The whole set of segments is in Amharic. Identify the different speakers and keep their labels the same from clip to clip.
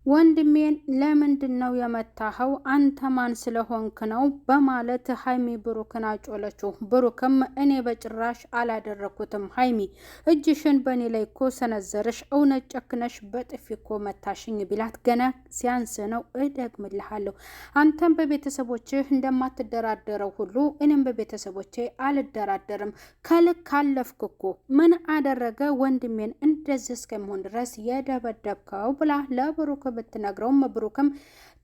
Speaker 1: ወንድሜን ለምንድነው የመታኸው? አንተ ማን ስለሆንክ ነው? በማለት ሀይሚ ብሩክን አጮለችው። ብሩክም እኔ በጭራሽ አላደረኩትም ሀይሚ፣ እጅሽን በእኔ ላይ እኮ ሰነዘርሽ፣ እውነት ጨክነሽ በጥፊ እኮ መታሽኝ ቢላት ገና ሲያንስ ነው እደግምልሃለሁ፣ አንተም በቤተሰቦችህ እንደማትደራደረው ሁሉ እኔም በቤተሰቦቼ አልደራደርም። ከልክ አለፍክ እኮ። ምን አደረገ ወንድሜን እንደዚህ እስከሚሆን ድረስ የደበደብከው? ብላ ለብሩክ ብትነግረውም ብሩክም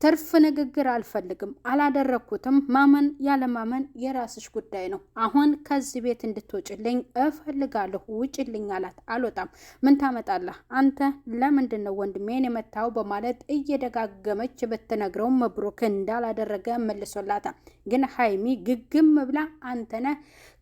Speaker 1: ትርፍ ንግግር አልፈልግም፣ አላደረኩትም፣ ማመን ያለማመን የራስሽ ጉዳይ ነው፣ አሁን ከዚህ ቤት እንድትወጭልኝ እፈልጋለሁ፣ ውጭልኝ አላት። አልወጣም። ምን ታመጣለህ አንተ? ለምንድን ነው ወንድሜን የመታው? በማለት እየደጋገመች ብትነግረውም ብሩክ እንዳላደረገ መልሶላታል። ግን ሀይሚ ግግም ብላ አንተነ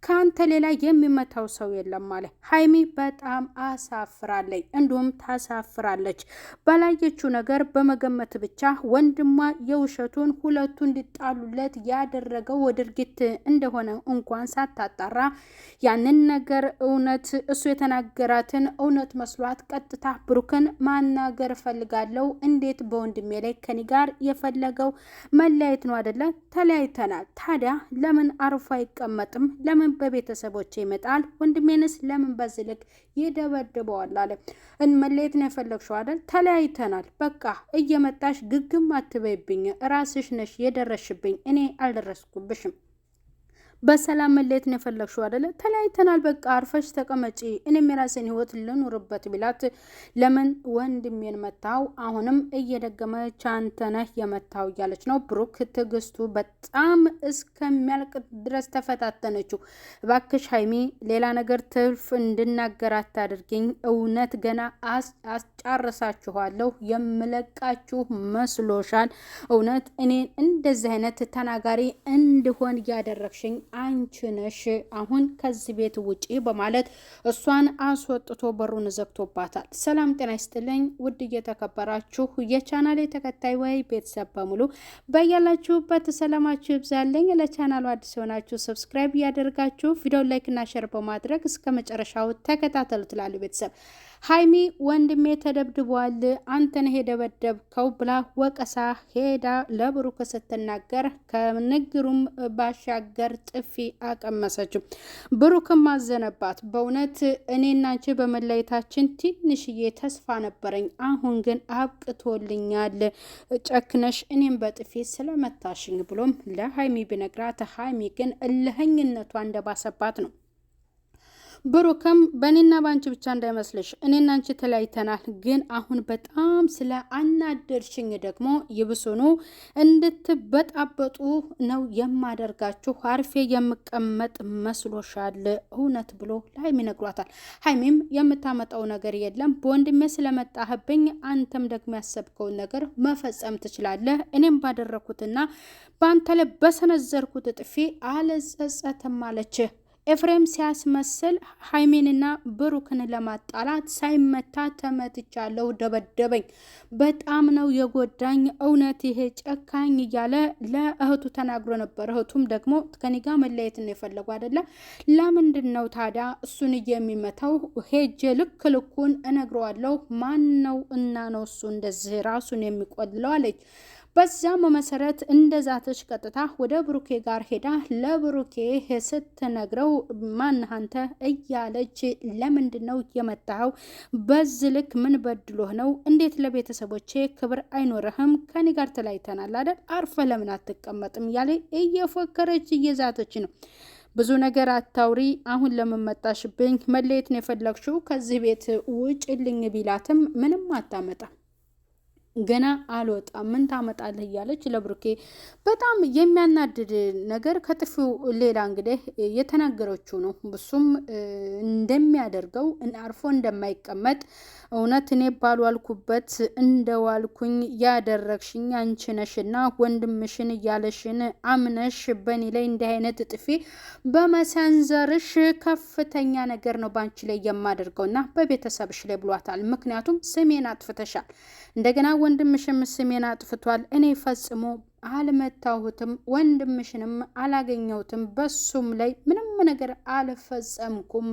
Speaker 1: ከአንተ ሌላ የሚመታው ሰው የለም አለ። ሀይሚ በጣም አሳፍራለች፣ እንዲሁም ታሳፍራለች። ባላየችው ነገር በመገመት ብቻ ወንድሟ የውሸቱን ሁለቱ እንዲጣሉለት ያደረገው ድርጊት እንደሆነ እንኳን ሳታጣራ ያንን ነገር እውነት እሱ የተናገራትን እውነት መስሏት ቀጥታ ብሩክን ማናገር ፈልጋለሁ፣ እንዴት በወንድሜ ላይ ከኔ ጋር የፈለገው መለያየት ነው አይደለ? ተለያይተናል። ታዲያ ለምን አርፎ አይቀመጥም? ለምን በቤተሰቦቼ ይመጣል? ወንድሜንስ ለምን በዝልክ ይደበድበዋል? አለ። መለየት ነው የፈለግሽው አይደል? ተለያይተናል። በቃ እየመጣሽ ግግም አትበይብኝ፣ ራስሽ ነሽ የደረሽብኝ፣ እኔ አልደረስኩብሽም። በሰላም መለየት ነው የፈለግሽው አይደለ? ተለያይተናል። በቃ አርፈሽ ተቀመጪ፣ እኔም የራሴን ህይወት ልኑርበት ቢላት ለምን ወንድሜን መታው? አሁንም እየደገመች አንተ ነህ የመታው እያለች ነው። ብሩክ ትዕግስቱ በጣም እስከሚያልቅ ድረስ ተፈታተነችው። እባክሽ ሀይሚ ሌላ ነገር ትርፍ እንድናገር አታድርጊኝ፣ እውነት ገና አስጨርሳችኋለሁ፣ የምለቃችሁ መስሎሻል? እውነት እኔን እንደዚህ አይነት ተናጋሪ እንድሆን እያደረግሽኝ አንቺ ነሽ፣ አሁን ከዚህ ቤት ውጪ በማለት እሷን አስወጥቶ በሩን ዘግቶባታል። ሰላም ጤና ይስጥልኝ ውድ እየተከበራችሁ የቻናሌ ተከታይ ወይ ቤተሰብ በሙሉ በያላችሁበት ሰላማችሁ ይብዛልኝ። ለቻናሉ አዲስ ሆናችሁ ሰብስክራይብ እያደረጋችሁ ቪዲዮ ላይክ እና ሼር በማድረግ እስከ መጨረሻው ተከታተሉ ትላሉ ቤተሰብ። ሀይሚ ወንድሜ ተደብድቧል፣ አንተ ነህ የደበደብከው ብላ ወቀሳ ሄዳ ለብሩክ ስትናገር ከንግሩም ባሻገር ጥፊ አቀመሰችው። ብሩክም አዘነባት። በእውነት እኔና አንቺ በመለየታችን ትንሽዬ ተስፋ ነበረኝ፣ አሁን ግን አብቅቶልኛል፣ ጨክነሽ እኔም በጥፊ ስለመታሽኝ ብሎም ለሀይሚ ቢነግራት ሀይሚ ግን እልህኝነቷ እንደባሰባት ነው። ብሩክም በእኔና በአንቺ ብቻ እንዳይመስልሽ እኔና አንቺ ተለያይተናል፣ ግን አሁን በጣም ስለ አናደርሽኝ ደግሞ ይብሱኑ እንድትበጣበጡ ነው የማደርጋችሁ፣ አርፌ የምቀመጥ መስሎሻል እውነት ብሎ ለሀይሚ ነግሯታል። ሀይሚም የምታመጣው ነገር የለም፣ በወንድሜ ስለመጣህብኝ አንተም ደግሞ ያሰብከውን ነገር መፈጸም ትችላለህ፣ እኔም ባደረኩትና በአንተ ላይ በሰነዘርኩት ጥፊ አልጸጸትም አለች። ኤፍሬም ሲያስመስል ሀይሜንና ብሩክን ለማጣላት ሳይመታ ተመትቻለሁ፣ ደበደበኝ፣ በጣም ነው የጎዳኝ፣ እውነት ይሄ ጨካኝ እያለ ለእህቱ ተናግሮ ነበር። እህቱም ደግሞ ከኔ ጋር መለየት ነው የፈለጉ አይደለ? ለምንድን ነው ታዲያ እሱን የሚመታው? ሄጄ ልክ ልኩን እነግረዋለሁ፣ ማን ነው እና ነው እሱ እንደዚህ ራሱን የሚቆልለው አለች። በዛም መሰረት እንደዛተች ቀጥታ ወደ ብሩኬ ጋር ሄዳ ለብሩኬ ስትነግረው ማነህ አንተ እያለች ለምንድነው የመጣኸው? በዚህ ልክ ምን በድሎህ ነው? እንዴት ለቤተሰቦቼ ክብር አይኖርህም? ከኔ ጋር ተለያይተናል አይደል? አርፈ ለምን አትቀመጥም? ያለ እየፎከረች እየዛተች ነው። ብዙ ነገር አታውሪ፣ አሁን ለምን መጣሽብኝ? መለየት ነው የፈለግሽው? ከዚህ ቤት ውጭልኝ ቢላትም ምንም አታመጣም። ገና አልወጣም ምን ታመጣለህ እያለች ለብሩኬ በጣም የሚያናድድ ነገር ከጥፊው ሌላ እንግዲህ የተናገረችው ነው። እሱም እንደሚያደርገው አርፎ እንደማይቀመጥ እውነት እኔ ባልዋልኩበት እንደዋልኩኝ ያደረግሽኝ አንቺ ነሽና ወንድምሽን እያለሽን አምነሽ በእኔ ላይ እንዲህ አይነት ጥፊ በመሰንዘርሽ ከፍተኛ ነገር ነው ባንቺ ላይ የማደርገውና በቤተሰብሽ ላይ ብሏታል። ምክንያቱም ስሜን አጥፍተሻል፣ እንደገና ወንድምሽም ስሜን አጥፍቷል። እኔ ፈጽሞ አልመታሁትም፣ ወንድምሽንም አላገኘሁትም፣ በሱም ላይ ምንም ነገር አልፈጸምኩም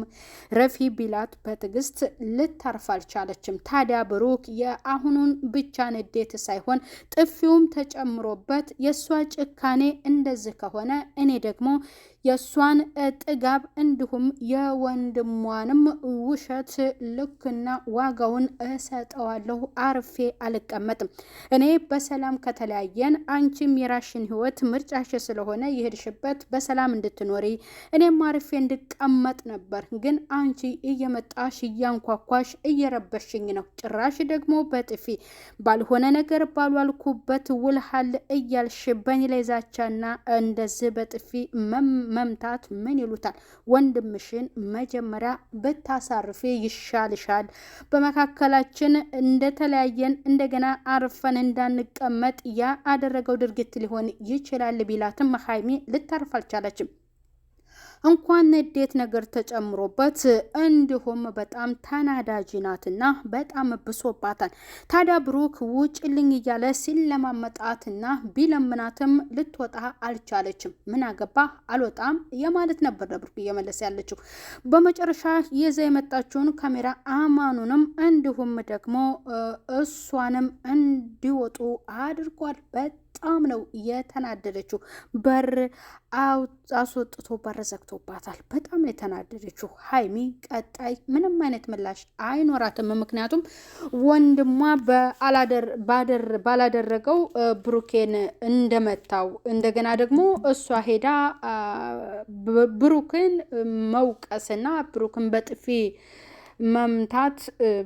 Speaker 1: ረፊ ቢላት በትዕግስት ልታርፍ አልቻለችም። ታዲያ ብሩክ የአሁኑን ብቻ ንዴት ሳይሆን ጥፊውም ተጨምሮበት የእሷ ጭካኔ እንደዚህ ከሆነ እኔ ደግሞ የእሷን ጥጋብ እንዲሁም የወንድሟንም ውሸት ልክና ዋጋውን እሰጠዋለሁ። አርፌ አልቀመጥም። እኔ በሰላም ከተለያየን አንቺም የራሽን ህይወት ምርጫሽ ስለሆነ የሄድሽበት በሰላም እንድትኖሪ እኔም አርፌ እንድቀመጥ ነበር። ግን አንቺ እየመጣሽ እያንኳኳሽ እየረበሽኝ ነው። ጭራሽ ደግሞ በጥፊ ባልሆነ ነገር ባልዋልኩበት ውልሃል እያልሽ በእኔ ላይ ዛቻና እንደዚህ በጥፊ መምታት ምን ይሉታል? ወንድምሽን መጀመሪያ ብታሳርፌ ይሻልሻል። በመካከላችን እንደተለያየን እንደገና አርፈን እንዳንቀመጥ ያ አደረገው ድርጊት ሊሆን ይችላል ቢላትም ሀይሚ ልታርፍ አልቻለችም። እንኳን ንዴት ነገር ተጨምሮበት እንዲሁም በጣም ተናዳጅ ናትና በጣም ብሶባታል። ታዲያ ብሩክ ውጭልኝ እያለ ሲለማመጣትና ቢለምናትም ልትወጣ አልቻለችም። ምን አገባ አልወጣም የማለት ነበር ለብሩክ እየመለሰ ያለችው። በመጨረሻ ይዛ የመጣችውን ካሜራ አማኑንም እንዲሁም ደግሞ እሷንም እንዲወጡ አድርጓል። በጣም ነው የተናደደችው። በር አስወጥቶ በር ዘግቶባታል። በጣም የተናደደችው ሀይሚ ቀጣይ ምንም አይነት ምላሽ አይኖራትም። ምክንያቱም ወንድሟ ባላደረገው ብሩኬን እንደመታው እንደገና ደግሞ እሷ ሄዳ ብሩክን መውቀስና ብሩክን በጥፊ መምታት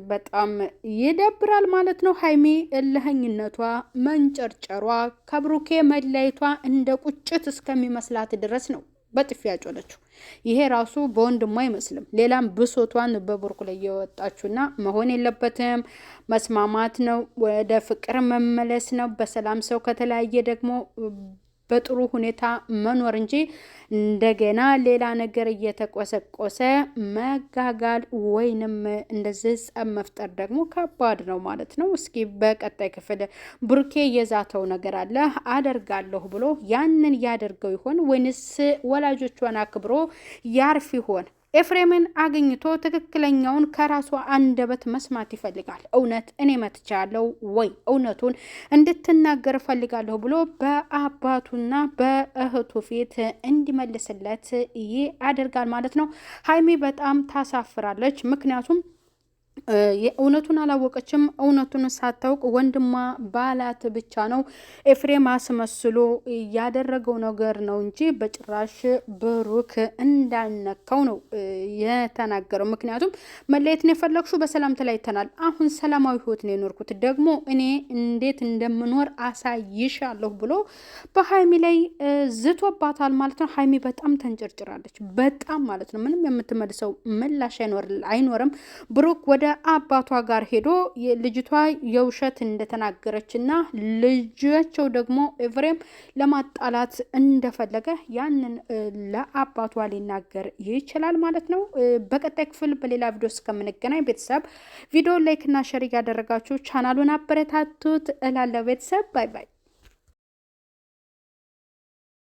Speaker 1: በጣም ይደብራል ማለት ነው። ሀይሚ እልህኝነቷ መንጨርጨሯ ከብሩኬ መለያየቷ እንደ ቁጭት እስከሚመስላት ድረስ ነው በጥፊ ያጮለችው። ይሄ ራሱ በወንድሟ አይመስልም። ሌላም ብሶቷን በብሩክ ላይ የወጣችውና መሆን የለበትም። መስማማት ነው፣ ወደ ፍቅር መመለስ ነው። በሰላም ሰው ከተለያየ ደግሞ በጥሩ ሁኔታ መኖር እንጂ እንደገና ሌላ ነገር እየተቆሰቆሰ መጋጋል ወይንም እንደዚህ ጸብ መፍጠር ደግሞ ከባድ ነው ማለት ነው። እስኪ በቀጣይ ክፍል ብሩኬ የዛተው ነገር አለ አደርጋለሁ ብሎ ያንን ያደርገው ይሆን ወይንስ ወላጆቿን አክብሮ ያርፍ ይሆን? ኤፍሬምን አግኝቶ ትክክለኛውን ከራሷ አንደበት መስማት ይፈልጋል። እውነት እኔ መትቻለሁ ወይ እውነቱን እንድትናገር ፈልጋለሁ ብሎ በአባቱና በእህቱ ፊት እንዲመልስለት ያደርጋል ማለት ነው። ሀይሚ በጣም ታሳፍራለች። ምክንያቱም እውነቱን አላወቀችም። እውነቱን ሳታውቅ ወንድሟ ባላት ብቻ ነው ኤፍሬም አስመስሎ ያደረገው ነገር ነው እንጂ በጭራሽ ብሩክ እንዳልነካው ነው የተናገረው። ምክንያቱም መለየት ነው የፈለግሽው፣ በሰላም ተለያይተናል። አሁን ሰላማዊ ህይወት ነው የኖርኩት፣ ደግሞ እኔ እንዴት እንደምኖር አሳይሻለሁ ብሎ በሀይሚ ላይ ዝቶባታል ማለት ነው። ሀይሚ በጣም ተንጨርጭራለች፣ በጣም ማለት ነው። ምንም የምትመልሰው ምላሽ አይኖርም። ብሩክ ወደ አባቷ ጋር ሄዶ ልጅቷ የውሸት እንደተናገረችና ልጃቸው ደግሞ ኤፍሬም ለማጣላት እንደፈለገ ያንን ለአባቷ ሊናገር ይችላል ማለት ነው። በቀጣይ ክፍል በሌላ ቪዲዮ እስከምንገናኝ ቤተሰብ ቪዲዮ ላይክ እና ሼር ያደረጋችሁ ቻናሉን አበረታቱት እላለሁ። ቤተሰብ ባይ ባይ።